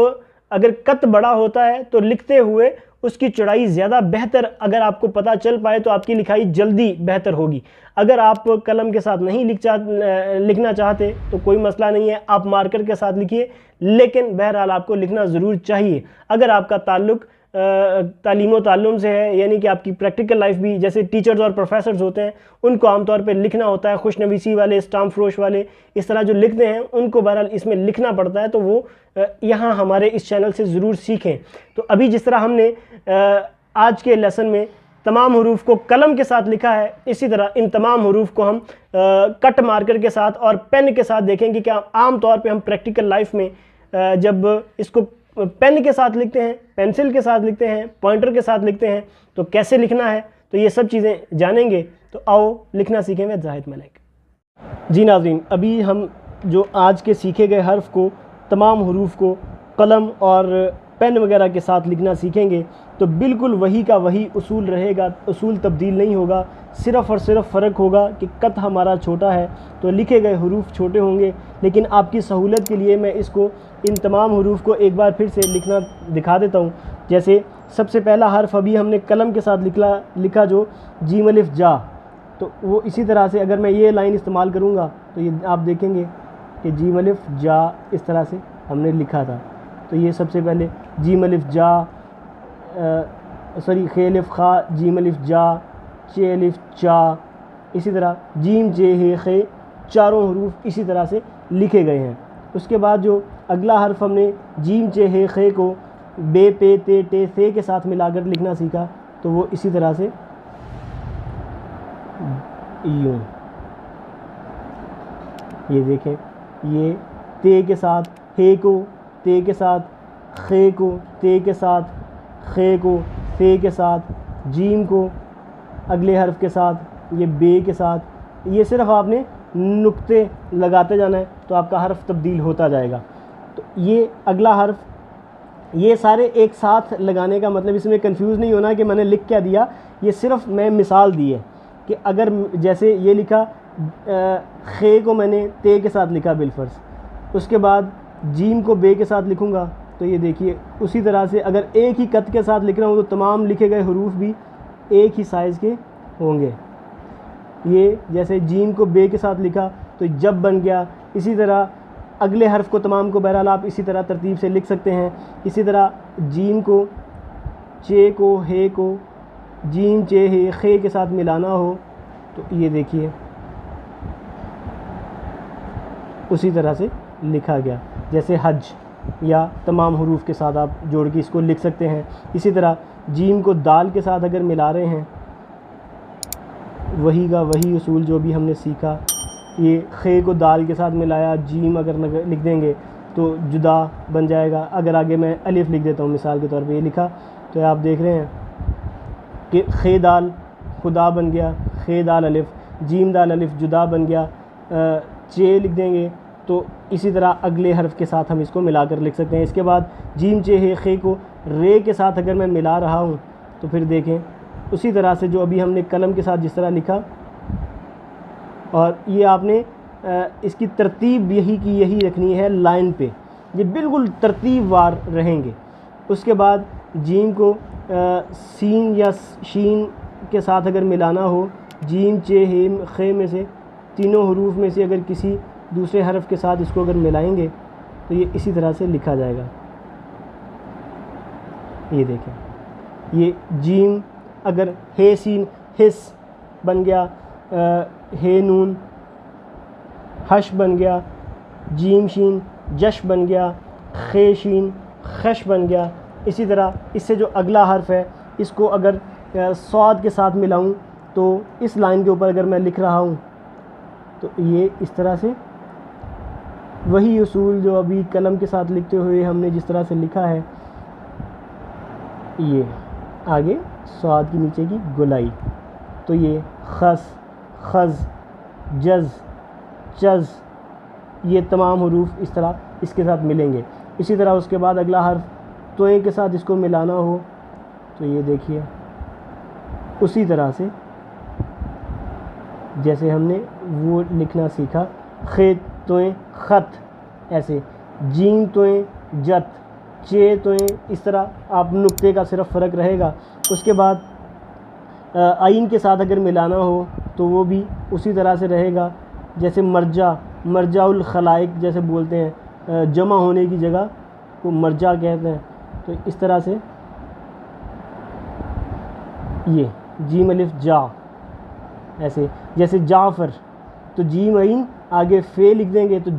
अगर कत बड़ा होता है तो लिखते हुए उसकी चौड़ाई ज़्यादा बेहतर अगर आपको पता चल पाए तो आपकी लिखाई जल्दी बेहतर होगी। अगर आप कलम के साथ नहीं लिखना चाहते तो कोई मसला नहीं है, आप मार्कर के साथ लिखिए, लेकिन बहरहाल आपको लिखना ज़रूर चाहिए। अगर आपका ताल्लुक़ तालीम व ताल्लुम से है, यानी कि आपकी प्रैक्टिकल लाइफ भी, जैसे टीचर्स और प्रोफेसर्स होते हैं उनको आमतौर पर लिखना होता है, खुशनवीसी वाले, स्टाम्प फरोश वाले इस तरह जो लिखते हैं उनको बहरहाल इसमें लिखना पड़ता है, तो वो यहाँ हमारे इस चैनल से ज़रूर सीखें। तो अभी जिस तरह हमने आज के लेसन में तमाम हुरूफ को कलम के साथ लिखा है, इसी तरह इन तमाम हुरूफ को हम कट मार्कर के साथ और पेन के साथ देखेंगे कि आम तौर पे हम प्रैक्टिकल लाइफ में जब इसको पेन के साथ लिखते हैं, पेंसिल के साथ लिखते हैं, पॉइंटर के साथ लिखते हैं, तो कैसे लिखना है, तो ये सब चीज़ें जानेंगे। तो आओ लिखना सीखें में जाहिद मलिक। जी नाज़रीन, अभी हम जो आज के सीखे गए हर्फ को, तमाम हुरूफ को कलम और पेन वगैरह के साथ लिखना सीखेंगे तो बिल्कुल वही का वही उसूल रहेगा, उसूल तब्दील नहीं होगा। सिर्फ़ और सिर्फ फ़र्क होगा कि कत हमारा छोटा है तो लिखे गए हुरूफ छोटे होंगे। लेकिन आपकी सहूलत के लिए मैं इसको इन तमाम हुरूफ को एक बार फिर से लिखना दिखा देता हूँ। जैसे सबसे पहला हर्फ अभी हमने कलम के साथ लिखा जो जीम अलिफ जा, तो वो इसी तरह से अगर मैं ये लाइन इस्तेमाल करूँगा तो ये आप देखेंगे कि जीम अलिफ जा इस तरह से हमने लिखा था। तो ये सबसे पहले जीम अलिफ जा, खे अलिफ खा, जीम अलिफ जा, चे अलिफ चा, इसी तरह जीम जे हे खे, चारों हुरूफ इसी तरह से लिखे गए हैं। उसके बाद जो अगला हर्फ हमने जीम चे हे खे को बे पे ते टे से के साथ मिलाकर लिखना सीखा, तो वो इसी तरह से यूँ, ये देखें, ये ते के साथ, हे को ते के साथ, खे को ते के साथ, खे को ते के साथ, जीम को अगले हर्फ के साथ, ये बे के साथ, ये सिर्फ आपने नुक्ते लगाते जाना है तो आपका हर्फ तब्दील होता जाएगा। तो ये अगला हर्फ, ये सारे एक साथ लगाने का मतलब इसमें कंफ्यूज नहीं होना कि मैंने लिख क्या दिया, ये सिर्फ मैं मिसाल दी है कि अगर जैसे ये लिखा खे को मैंने ते के साथ लिखा बिलफर्ज, उसके बाद जीम को बे के साथ लिखूँगा तो ये देखिए उसी तरह से अगर एक ही कत के साथ लिख रहा हूँ तो तमाम लिखे गए हुरूफ भी एक ही साइज़ के होंगे। ये जैसे जीम को बे के साथ लिखा तो जब बन गया। इसी तरह अगले हर्फ को तमाम को बहरहाल आप इसी तरह तरतीब से लिख सकते हैं। इसी तरह जीम को, चे को, हे को, जीम चे हे खे के साथ मिलाना हो तो ये देखिए उसी तरह से लिखा गया, जैसे हज या तमाम हरूफ के साथ आप जोड़ के इसको लिख सकते हैं। इसी तरह जीम को दाल के साथ अगर मिला रहे हैं, वही का वही उसूल जो भी हमने सीखा, ये खे को दाल के साथ मिलाया, जीम अगर लिख देंगे तो जुदा बन जाएगा। अगर आगे मैं अलिफ लिख देता हूँ मिसाल के तौर पे, ये लिखा तो आप देख रहे हैं कि खे दाल खुदा बन गया, खे दाल अलिफ, जीम दाल अलिफ जुदा बन गया। चे लिख देंगे तो इसी तरह अगले हर्फ के साथ हम इसको मिलाकर लिख सकते हैं। इसके बाद जीम चे हे खे को रे के साथ अगर मैं मिला रहा हूँ तो फिर देखें उसी तरह से जो अभी हमने कलम के साथ जिस तरह लिखा, और ये आपने इसकी तरतीब यही की यही रखनी है लाइन पे, ये बिल्कुल तरतीब वार रहेंगे। उसके बाद जीम को सीन या शीन के साथ अगर मिलाना हो, जीम चे हे खे में से तीनों हरूफ में से अगर किसी दूसरे हरफ के साथ इसको अगर मिलाएंगे तो ये इसी तरह से लिखा जाएगा। ये देखें, ये जीम अगर हे सीन हिस बन गया, हे नून हश बन गया, जीम शीन जश बन गया, खे शीन खश बन गया। इसी तरह इससे जो अगला हर्फ है इसको अगर सौद के साथ मिलाऊं तो इस लाइन के ऊपर अगर मैं लिख रहा हूं तो ये इस तरह से वही उसूल जो अभी कलम के साथ लिखते हुए हमने जिस तरह से लिखा है, ये आगे स्वाद की नीचे की गुलाई, तो ये खस खज जज चज, ये तमाम हरूफ इस तरह इसके साथ मिलेंगे। इसी तरह उसके बाद अगला हर्फ तोए के साथ इसको मिलाना हो तो ये देखिए उसी तरह से जैसे हमने वो लिखना सीखा, खे तोए खत, ऐसे जीम तोए जत, चे तोए, इस तरह आप नुक्ते का सिर्फ फ़र्क रहेगा। उसके बाद आइन के साथ अगर मिलाना हो तो वो भी उसी तरह से रहेगा, जैसे मर्जा, मर्जाउल खलाइक जैसे बोलते हैं, जमा होने की जगह को मर्जा कहते हैं। तो इस तरह से ये जीम अलिफ जा, ऐसे जैसे जाफ़र, तो जीम आइन आगे फ़े लिख देंगे तो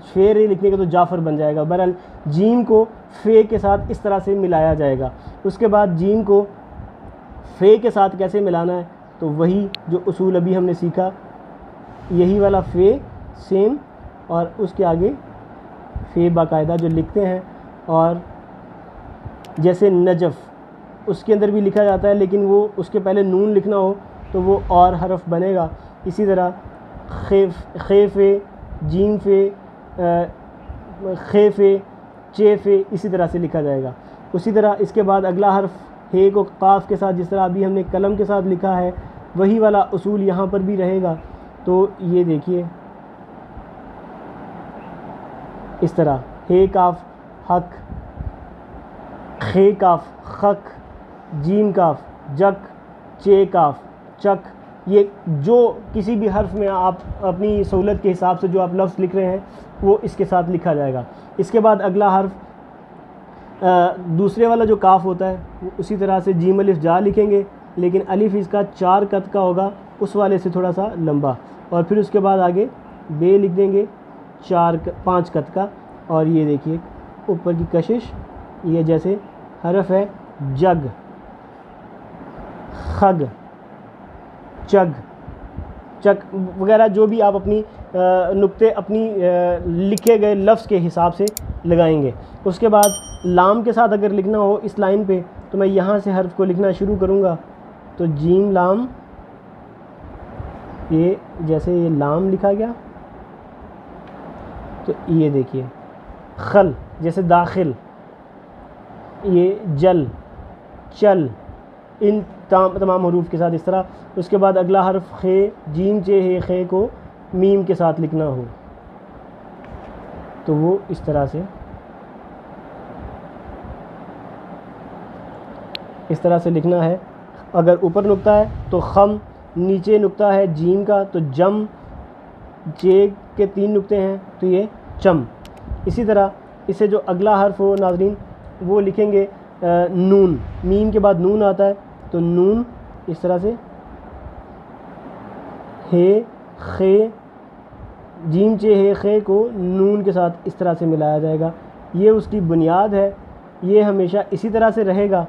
फ़े रे लिखने के तो जाफ़र बन जाएगा। बहरहाल जीम को फ़े के साथ इस तरह से मिलाया जाएगा। उसके बाद जीम को फ़े के साथ कैसे मिलाना है तो वही जो उसूल अभी हमने सीखा, यही वाला फ़े सेम, और उसके आगे फ़े बाकायदा जो लिखते हैं। और जैसे नजफ़ उसके अंदर भी लिखा जाता है, लेकिन वो उसके पहले नून लिखना हो तो वो और हरफ बनेगा। इसी तरह खे फ़े, जीम फ़े, खे फ़े, चे फ़े, इसी तरह से लिखा जाएगा। उसी तरह इसके बाद अगला हर्फ हे को काफ के साथ जिस तरह अभी हमने कलम के साथ लिखा है, वही वाला उसूल यहाँ पर भी रहेगा। तो ये देखिए इस तरह हे काफ हक, खे काफ खक, जीम काफ जक, चे काफ चक, ये जो किसी भी हर्फ में आप अपनी सहूलत के हिसाब से जो आप लफ्ज़ लिख रहे हैं वो इसके साथ लिखा जाएगा। इसके बाद अगला हर्फ दूसरे वाला जो काफ होता है वो उसी तरह से जीम अलिफ जा लिखेंगे, लेकिन अलिफ इसका 4 कत का होगा, उस वाले से थोड़ा सा लंबा, और फिर उसके बाद आगे बे लिख देंगे 5 कत का। और ये देखिए ऊपर की कशिश, ये जैसे हरफ है जग, खग, चग, चक वगैरह, जो भी आप अपनी नुक्ते अपनी लिखे गए लफ्ज़ के हिसाब से लगाएंगे। उसके बाद लाम के साथ अगर लिखना हो इस लाइन पे तो मैं यहाँ से हर्फ को लिखना शुरू करूँगा, तो जीम लाम, ये जैसे ये लाम लिखा गया तो ये देखिए खल जैसे दाखिल, ये जल, चल, इन तमाम हरूफ के साथ इस तरह। उसके बाद अगला हर्फ खे, जीम चे हे खे को मीम के साथ लिखना हो तो वो इस तरह से लिखना है। अगर ऊपर नुक्ता है तो खम, नीचे नुक्ता है जीम का तो जम, चे के 3 नुक्ते हैं तो ये चम। इसी तरह इससे जो अगला हर्फ हो नाज़रीन वो लिखेंगे नून, मीम के बाद नून आता है तो नून, इस तरह से हे खे, जीम चे हे खे को नून के साथ इस तरह से मिलाया जाएगा। ये उसकी बुनियाद है, ये हमेशा इसी तरह से रहेगा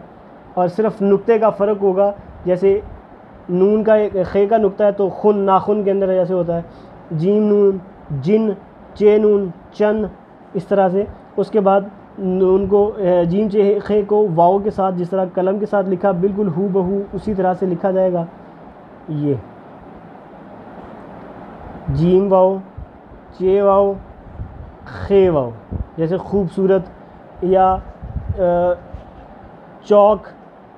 और सिर्फ नुक्ते का फ़र्क होगा। जैसे नून का एक खे का नुक्ता है तो खुन, नाखुन के अंदर जैसे होता है, जीम नून, जिन, चे नून, चन, इस तरह से। उसके बाद नून को जीम चे खे को वाव के साथ जिस तरह कलम के साथ लिखा बिल्कुल हू बहू उसी तरह से लिखा जाएगा। ये जीम वाव, चे वाव, खे वाव, जैसे खूबसूरत या चौक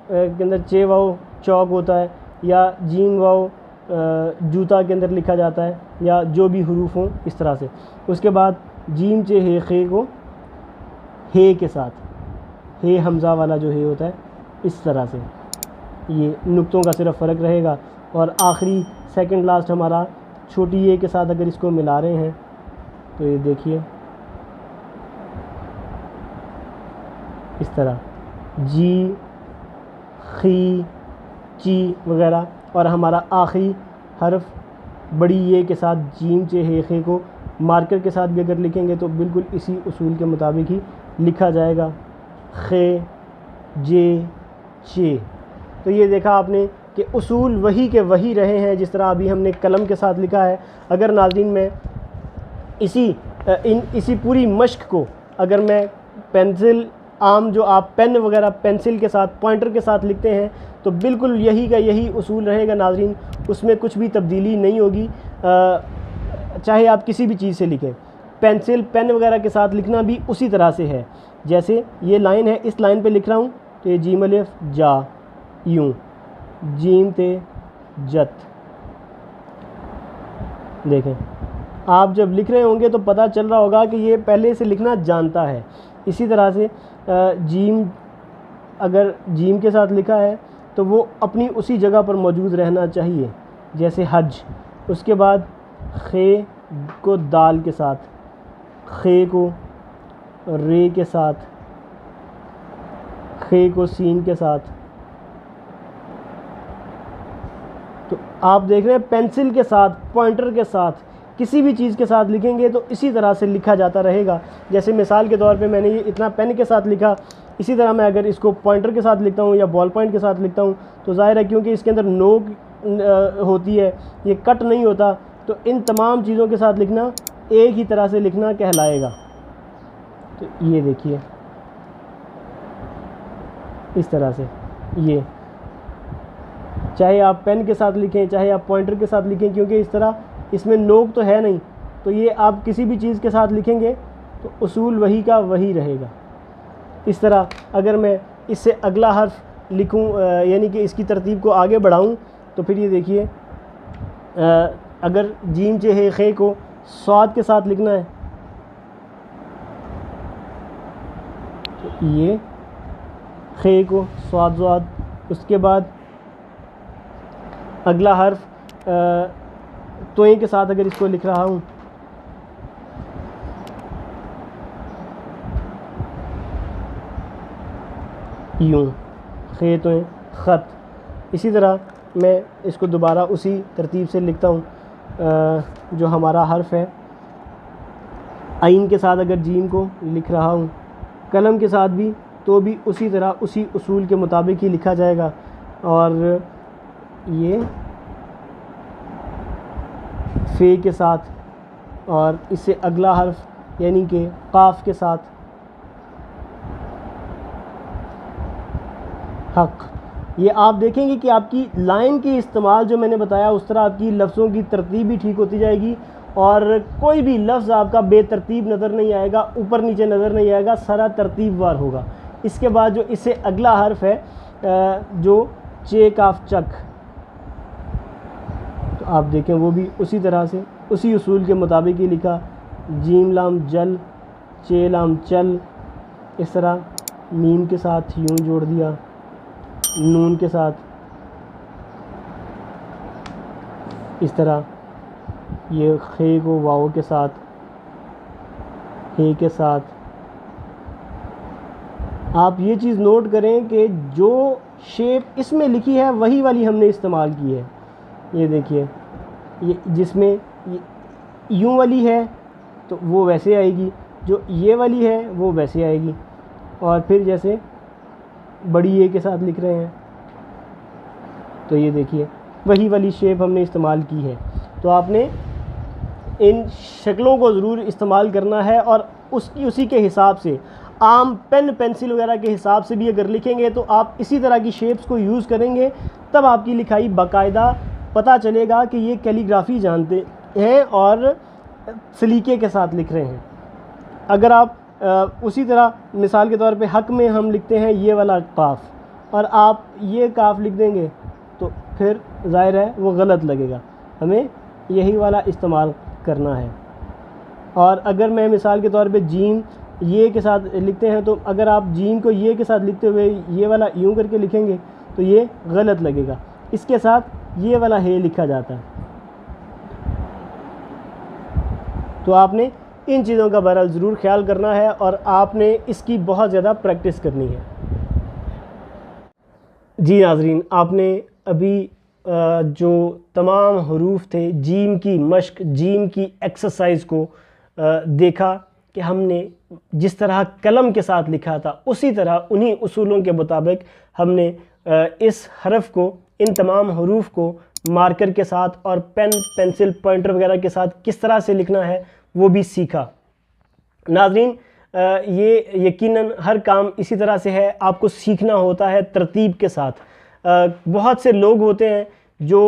के अंदर चे वाव चौक होता है, या जीम वाव जूता के अंदर लिखा जाता है, या जो भी हरूफ हों इस तरह से। उसके बाद जीम चे हे खे को हे के साथ, हे हमज़ा वाला जो हे होता है इस तरह से, ये नुक्तों का सिर्फ फ़र्क रहेगा। और आखिरी सेकंड लास्ट हमारा छोटी ए के साथ अगर इसको मिला रहे हैं तो ये देखिए इस तरह जी, खी, ची वगैरह। और हमारा आखिरी हर्फ बड़ी ए के साथ जीम चे हे खे को मार्कर के साथ भी अगर लिखेंगे तो बिल्कुल इसी उसूल के मुताबिक ही लिखा जाएगा, खे, जे, चे। तो ये देखा आपने कि उसूल वही के वही रहे हैं जिस तरह अभी हमने कलम के साथ लिखा है। अगर नाज़रीन में इसी पूरी मश्क को अगर मैं पेंसिल, आम जो आप पेन वगैरह पेंसिल के साथ पॉइंटर के साथ लिखते हैं तो बिल्कुल यही का यही उसूल रहेगा नाज़रीन, उसमें कुछ भी तब्दीली नहीं होगी। चाहे आप किसी भी चीज़ से लिखें, पेंसिल पेन वगैरह के साथ लिखना भी उसी तरह से है। जैसे ये लाइन है, इस लाइन पे लिख रहा हूँ तो ये जीम अलिफ जा, यूँ, जीम ते जत। देखें आप जब लिख रहे होंगे तो पता चल रहा होगा कि ये पहले से लिखना जानता है। इसी तरह से जीम, अगर जीम के साथ लिखा है तो वो अपनी उसी जगह पर मौजूद रहना चाहिए, जैसे हज। उसके बाद खे को दाल के साथ, खे को रे के साथ, खे को सीन के साथ। तो आप देख रहे हैं पेंसिल के साथ, पॉइंटर के साथ, किसी भी चीज़ के साथ लिखेंगे तो इसी तरह से लिखा जाता रहेगा। जैसे मिसाल के तौर पे मैंने ये इतना पेन के साथ लिखा, इसी तरह मैं अगर इसको पॉइंटर के साथ लिखता हूँ या बॉल पॉइंट के साथ लिखता हूँ तो ज़ाहिर है क्योंकि इसके अंदर नोक होती है, ये कट नहीं होता, तो इन तमाम चीज़ों के साथ लिखना एक ही तरह से लिखना कहलाएगा। तो ये देखिए इस तरह से, ये चाहे आप पेन के साथ लिखें चाहे आप पॉइंटर के साथ लिखें, क्योंकि इस तरह इसमें नोक तो है नहीं, तो ये आप किसी भी चीज़ के साथ लिखेंगे तो उसूल वही का वही रहेगा। इस तरह अगर मैं इससे अगला हर्फ लिखूं, यानी कि इसकी तरतीब को आगे बढ़ाऊं, तो फिर ये देखिए अगर जीम चे हे खे को स्वाद के साथ लिखना है तो ये खे को स्वाद स्वाद। उसके बाद अगला हर्फ तोए के साथ अगर इसको लिख रहा हूँ यूँ, खे तोए ख़त। इसी तरह मैं इसको दोबारा उसी तरतीब से लिखता हूँ। जो हमारा हर्फ है आइन के साथ अगर जीम को लिख रहा हूँ कलम के साथ भी, तो भी उसी तरह उसी उसूल के मुताबिक ही लिखा जाएगा। और ये फे के साथ और इससे अगला हर्फ यानी कि काफ के साथ हक। ये आप देखेंगे कि आपकी लाइन की इस्तेमाल जो मैंने बताया उस तरह आपकी लफ्ज़ों की तरतीब भी ठीक होती जाएगी और कोई भी लफ्ज़ आपका बेतरतीब नज़र नहीं आएगा, ऊपर नीचे नज़र नहीं आएगा, सारा तरतीबवार होगा। इसके बाद जो इससे अगला हर्फ है जो चे काफ चक, तो आप देखें वो भी उसी तरह से उसी उसूल के मुताबिक ही लिखा। जीम लाम जल, चे लाम चल, इस तरह मीम के साथ यूँ जोड़ दिया, नून के साथ इस तरह ये खे को वाव के साथ, हे के साथ। आप ये चीज़ नोट करें कि जो शेप इसमें लिखी है वही वाली हमने इस्तेमाल की है। ये देखिए, ये जिसमें यूँ वाली है तो वो वैसे आएगी, जो ये वाली है वो वैसे आएगी, और फिर जैसे बड़ी ए के साथ लिख रहे हैं तो ये देखिए वही वाली शेप हमने इस्तेमाल की है। तो आपने इन शक्लों को ज़रूर इस्तेमाल करना है, और उसी के हिसाब से आम पेन पेंसिल वगैरह के हिसाब से भी अगर लिखेंगे तो आप इसी तरह की शेप्स को यूज़ करेंगे, तब आपकी लिखाई बाकायदा पता चलेगा कि ये कैलीग्राफी जानते हैं और सलीके के साथ लिख रहे हैं। अगर आप उसी तरह मिसाल के तौर पे हक में हम लिखते हैं ये वाला काफ और आप ये काफ लिख देंगे तो फिर ज़ाहिर है वो गलत लगेगा, हमें यही वाला इस्तेमाल करना है। और अगर मैं मिसाल के तौर पे जीम ये के साथ लिखते हैं तो अगर आप जीम को ये के साथ लिखते हुए ये वाला यूँ करके लिखेंगे तो ये गलत लगेगा, इसके साथ ये वाला हे लिखा जाता है। तो आपने इन चीज़ों का बहरहाल ज़रूर ख्याल करना है और आपने इसकी बहुत ज़्यादा प्रैक्टिस करनी है। जी नाज़रीन, आपने अभी जो तमाम हरूफ थे जीम की मश्क, जीम की एक्सरसाइज को देखा कि हमने जिस तरह कलम के साथ लिखा था उसी तरह उन्हीं उसूलों के मुताबिक हमने इस हरफ को, इन तमाम हरूफ को मार्कर के साथ और पेन पेंसिल पॉइंटर वगैरह के साथ किस तरह से लिखना है वो भी सीखा। नाज़रीन, ये यकीनन हर काम इसी तरह से है, आपको सीखना होता है तरतीब के साथ। बहुत से लोग होते हैं जो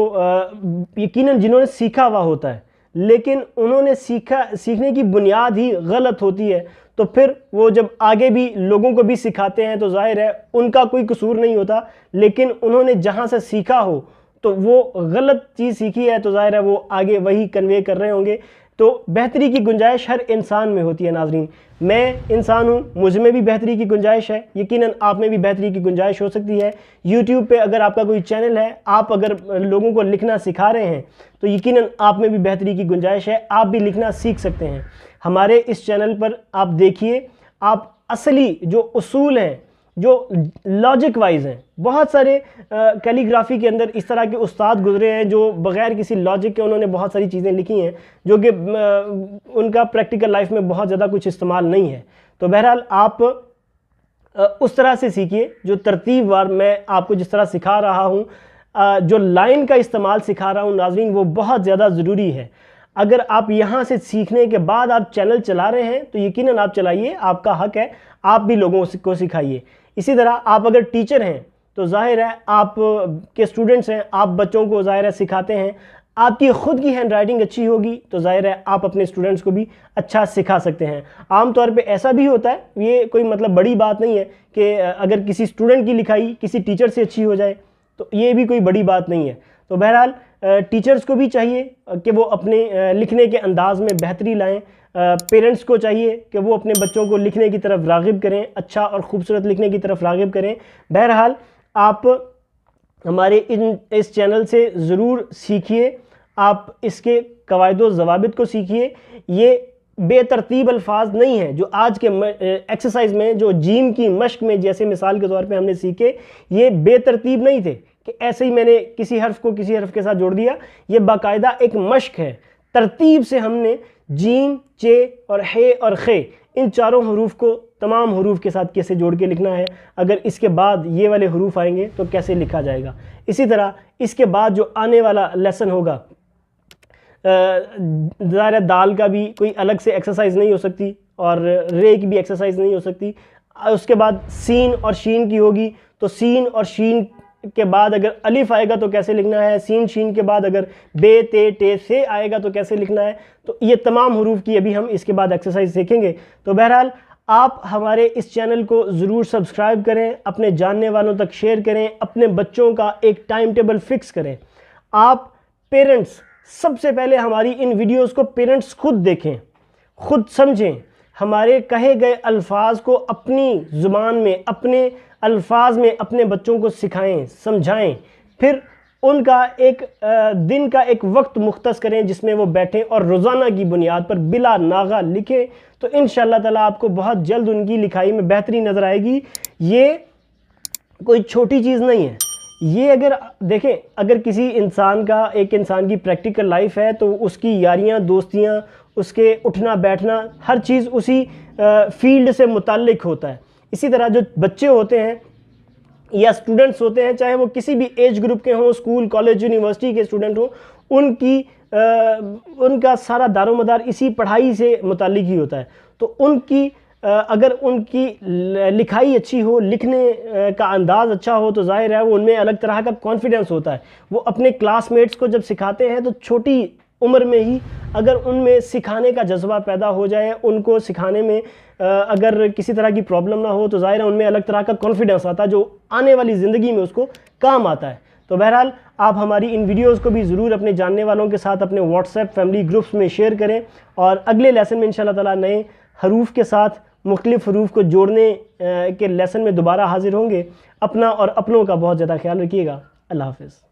यकीनन जिन्होंने सीखा हुआ होता है लेकिन उन्होंने सीखने की बुनियाद ही गलत होती है, तो फिर वो जब आगे भी लोगों को भी सिखाते हैं तो जाहिर है उनका कोई कसूर नहीं होता, लेकिन उन्होंने जहाँ से सीखा हो तो वो गलत चीज़ सीखी है तो जाहिर है वो आगे वही कन्वे कर रहे होंगे। तो बेहतरी की गुंजाइश हर इंसान में होती है। नाज़रीन, मैं इंसान हूँ, मुझ में भी बेहतरी की गुंजाइश है, यकीनन आप में भी बेहतरी की गुंजाइश हो सकती है। यूट्यूब पे अगर आपका कोई चैनल है, आप अगर लोगों को लिखना सिखा रहे हैं तो यकीनन आप में भी बेहतरी की गुंजाइश है, आप भी लिखना सीख सकते हैं। हमारे इस चैनल पर आप देखिए, आप असली जो उसूल हैं, जो लॉजिक वाइज हैं, बहुत सारे कैलीग्राफी के अंदर इस तरह के उस्ताद गुजरे हैं जो बग़ैर किसी लॉजिक के उन्होंने बहुत सारी चीज़ें लिखी हैं जो कि उनका प्रैक्टिकल लाइफ में बहुत ज़्यादा कुछ इस्तेमाल नहीं है। तो बहरहाल आप उस तरह से सीखिए जो तरतीबवार मैं आपको जिस तरह सिखा रहा हूँ, जो लाइन का इस्तेमाल सिखा रहा हूँ नाज़रीन, वो बहुत ज़्यादा ज़रूरी है। अगर आप यहाँ से सीखने के बाद आप चैनल चला रहे हैं तो यकीनन आप चलाइए, आपका हक है, आप भी लोगों को सिखाइए। इसी तरह आप अगर टीचर हैं तो जाहिर है आप के स्टूडेंट्स हैं, आप बच्चों को जाहिर है सिखाते हैं, आपकी ख़ुद की हैंड राइटिंग अच्छी होगी तो जाहिर है आप अपने स्टूडेंट्स को भी अच्छा सिखा सकते हैं। आम तौर पे ऐसा भी होता है, ये कोई मतलब बड़ी बात नहीं है कि अगर किसी स्टूडेंट की लिखाई किसी टीचर से अच्छी हो जाए तो ये भी कोई बड़ी बात नहीं है। तो बहरहाल टीचर्स को भी चाहिए कि वो अपने लिखने के अंदाज़ में बेहतरी लाएँ। पेरेंट्स को चाहिए कि वो अपने बच्चों को लिखने की तरफ राग़िब करें, अच्छा और ख़ूबसूरत लिखने की तरफ राग़िब करें। बहरहाल आप हमारे इस चैनल से ज़रूर सीखिए, आप इसके कवायद ज़वाबित को सीखिए। ये बेतरतीब अल्फाज नहीं है जो आज के एक्सरसाइज में, जो जीम की मश्क में जैसे मिसाल के तौर पे हमने सीखे, ये बेतरतीब नहीं थे कि ऐसे ही मैंने किसी हर्फ को किसी हर्फ के साथ जोड़ दिया। ये बाकायदा एक मश्क है, तरतीब से हमने जीम, चे और हे और खे, इन चारों हरूफ को तमाम हरूफ के साथ कैसे जोड़ के लिखना है, अगर इसके बाद ये वाले हरूफ आएंगे तो कैसे लिखा जाएगा। इसी तरह इसके बाद जो आने वाला लेसन होगा, ज़ाहिर दाल का भी कोई अलग से एक्सरसाइज नहीं हो सकती और रे की भी एक्सरसाइज नहीं हो सकती। उसके बाद सीन और शीन की होगी, तो सीन और शीन के बाद अगर अलिफ आएगा तो कैसे लिखना है, सीन शीन के बाद अगर बे ते टे से आएगा तो कैसे लिखना है। तो ये तमाम हरूफ की अभी हम इसके बाद एक्सरसाइज सीखेंगे। तो बहरहाल आप हमारे इस चैनल को ज़रूर सब्सक्राइब करें, अपने जानने वालों तक शेयर करें, अपने बच्चों का एक टाइम टेबल फिक्स करें। आप पेरेंट्स सबसे पहले हमारी इन वीडियोस को पेरेंट्स खुद देखें, खुद समझें, हमारे कहे गए अल्फाज को अपनी ज़ुबान में, अपने अल्फाज में अपने बच्चों को सिखाएं, समझाएं, फिर उनका एक दिन का एक वक्त मुख्तस करें जिसमें वो बैठें और रोज़ाना की बुनियाद पर बिला नागा लिखें, तो इंशाअल्लाह ताला आपको बहुत जल्द उनकी लिखाई में बेहतरी नज़र आएगी। ये कोई छोटी चीज़ नहीं है। ये अगर देखें, अगर किसी इंसान का, एक इंसान की प्रैक्टिकल लाइफ है तो उसकी यारियां, दोस्तियां, उसके उठना बैठना, हर चीज़ उसी फील्ड से मुताल्लिक होता है। इसी तरह जो बच्चे होते हैं या स्टूडेंट्स होते हैं, चाहे वो किसी भी एज ग्रुप के हों, स्कूल, कॉलेज, यूनिवर्सिटी के स्टूडेंट हों, उनका सारा दारोमदार इसी पढ़ाई से मुताल्लिक ही होता है। तो उनकी अगर उनकी लिखाई अच्छी हो, लिखने का अंदाज़ अच्छा हो, तो जाहिर है वो उनमें अलग तरह का कॉन्फिडेंस होता है। वो अपने क्लासमेट्स को जब सिखाते हैं तो छोटी उम्र में ही अगर उनमें सिखाने का जज्बा पैदा हो जाए, उनको सिखाने में अगर किसी तरह की प्रॉब्लम ना हो, तो ज़ाहिर है उनमें अलग तरह का कॉन्फिडेंस आता है जो आने वाली ज़िंदगी में उसको काम आता है। तो बहरहाल आप हमारी इन वीडियोज़ को भी ज़रूर अपने जानने वालों के साथ अपने व्हाट्सएप फैमिली ग्रुप्स में शेयर करें, और अगले लेसन में इंशाअल्लाह ताला नए हरूफ के साथ मुख्तलिफ हरूफ को जोड़ने के लेसन में दोबारा हाजिर होंगे। अपना और अपनों का बहुत ज़्यादा ख्याल रखिएगा। अल्लाह हाफ़िज़।